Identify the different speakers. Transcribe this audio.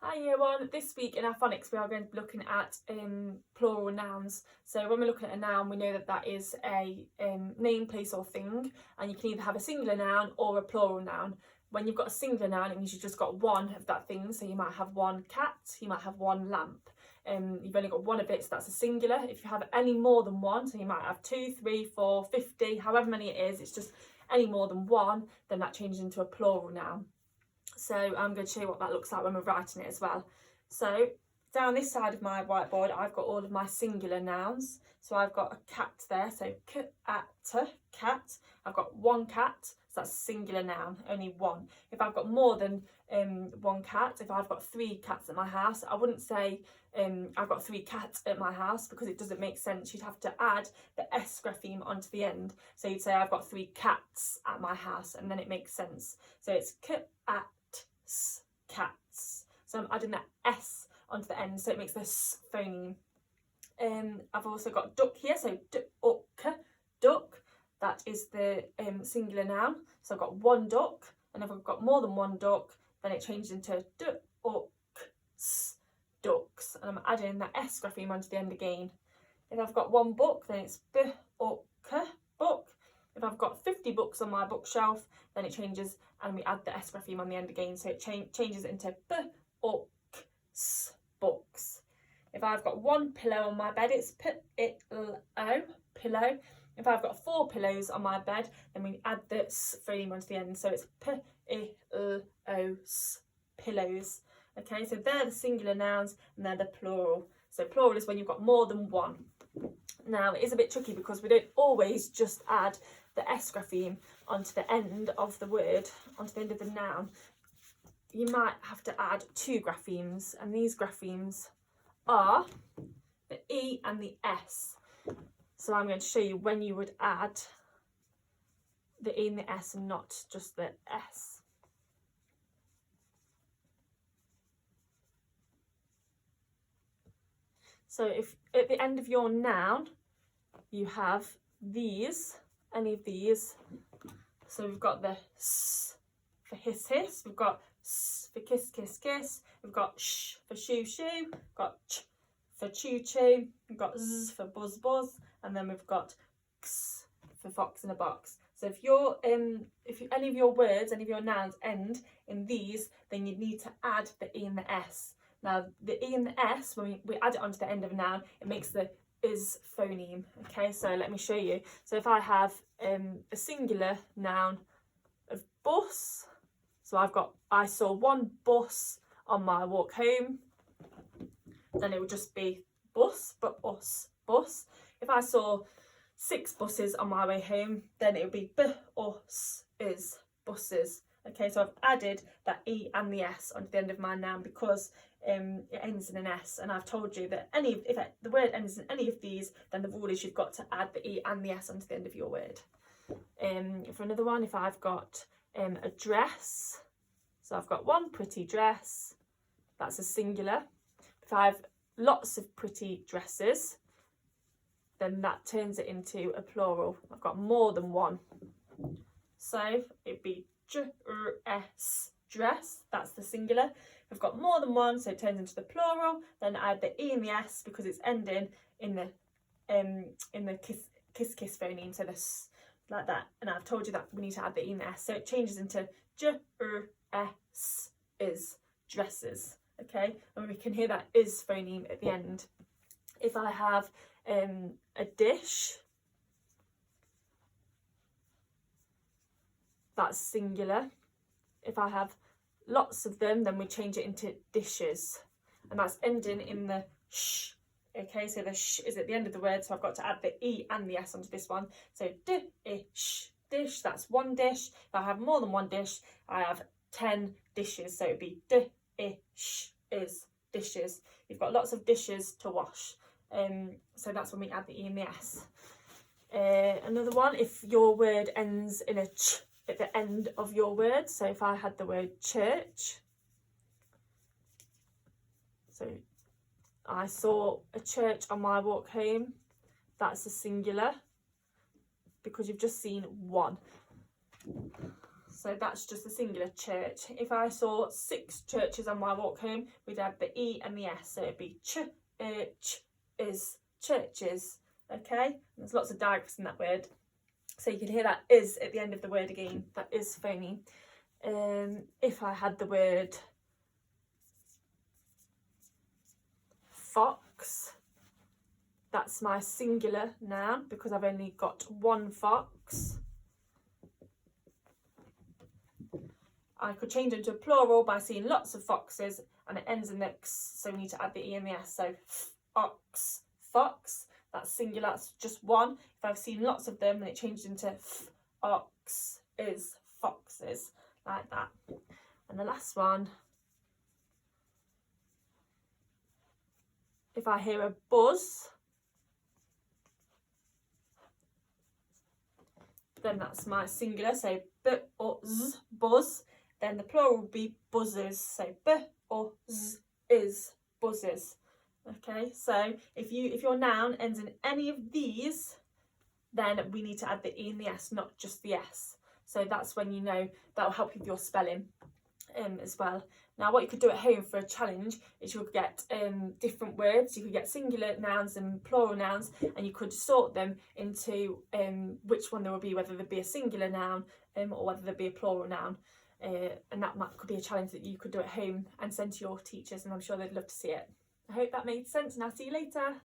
Speaker 1: Hi Year 1, this week in our phonics we are going to be looking at plural nouns. So when we're looking at a noun, we know that that is a name, place or thing, and you can either have a singular noun or a plural noun. When you've got a singular noun, it means you've just got one of that thing, so you might have one cat, you might have one lamp. You've only got one of it, so that's a singular. If you have any more than one, so you might have 2, 3, 4, 50, however many it is, it's just any more than one, then that changes into a plural noun. So I'm going to show you what that looks like when we're writing it as well. So down this side of my whiteboard, I've got all of my singular nouns. So I've got a cat there, so cat. I've got one cat, so that's a singular noun, only one. If I've got more than one cat, if I've got 3 cats at my house, I wouldn't say I've got 3 cats at my house because it doesn't make sense. You'd have to add the S grapheme onto the end. So you'd say I've got 3 cats at my house, and then it makes sense. So it's cats. So I'm adding that S onto the end, so it makes the S phoneme. I've also got duck here, so duck. That is the singular noun. So I've got one duck, and if I've got more than one duck, then it changes into ducks, ducks, and I'm adding that S grapheme onto the end again. If I've got one book, then it's book. If I've got 50 books on my bookshelf, then it changes and we add the S grapheme on the end again, so it changes into books, books. If I've got one pillow on my bed, it's pillow. If I've got 4 pillows on my bed, then we add the S phoneme onto the end, so it's pillows. Okay, so they're the singular nouns and they're the plural. So plural is when you've got more than one. Now it is a bit tricky because we don't always just add the S grapheme onto the end of the word, onto the end of the noun. You might have to add 2 graphemes, and these graphemes are the E and the S. So I'm going to show you when you would add the E and the S and not just the S. So if at the end of your noun you have these, any of these, so we've got the S for hiss hiss, we've got S for kiss kiss kiss, we've got Sh for shoe shoe, we've got Ch for choo choo, we've got Z for buzz buzz, and then we've got X for fox in a box. So if any of your words, any of your nouns end in these, then you need to add the E and the S. Now the E and the S, when we add it onto the end of a noun, it makes the is phoneme. Okay, so let me show you. So if I have a singular noun of bus, so I saw one bus on my walk home, then it would just be bus, but us, bus. If I saw 6 buses on my way home, then it would be us is buses. Okay, so I've added that E and the S onto the end of my noun because it ends in an S, and I've told you that if the word ends in any of these, then the rule is you've got to add the E and the S onto the end of your word. For another one, if I've got a dress, so I've got one pretty dress, that's a singular. If I have lots of pretty dresses, then that turns it into a plural. I've got more than one, so it'd be dress, that's the singular. If I've got more than one, so it turns into the plural, then add the E and the S because it's ending in the kiss kiss phoneme, so this like that. And I've told you that we need to add the E and the S, so it changes into is dresses. Okay, and we can hear that is phoneme at the end. If I have a dish, that's singular. If I have lots of them, then we change it into dishes, and that's ending in the sh. Okay, so the sh is at the end of the word, so I've got to add the E and the S onto this one. So dish, that's one dish. If I have more than one dish, I have 10 dishes, so it'd be dish is dishes. You've got lots of dishes to wash, so that's when we add the E and the S. Another one, if your word ends in a ch at the end of your word, so if I had the word church, so I saw a church on my walk home, that's a singular because you've just seen one. So that's just a singular church. If I saw 6 churches on my walk home, we'd add the E and the S. So it'd be is churches. Okay? And there's lots of diacritics in that word. So you can hear that is at the end of the word again. That is phoneme. If I had the word fox, that's my singular noun because I've only got one fox. I could change it into a plural by seeing lots of foxes, and it ends in x, so we need to add the E and the S. So ox, fox, that's singular, that's just one. If I've seen lots of them, then it changed into ox is foxes, like that. And the last one, if I hear a buzz, then that's my singular, so b or z, buzz. Then the plural will be buzzes, so b or z is buzzes. Okay, so if your noun ends in any of these, then we need to add the E and the S, not just the S. So that's when you know that will help you with your spelling as well. Now what you could do at home for a challenge is you could get different words. You could get singular nouns and plural nouns, and you could sort them into which one there will be, whether there be a singular noun or whether there be a plural noun. And that could be a challenge that you could do at home and send to your teachers, and I'm sure they'd love to see it. I hope that made sense, and I'll see you later.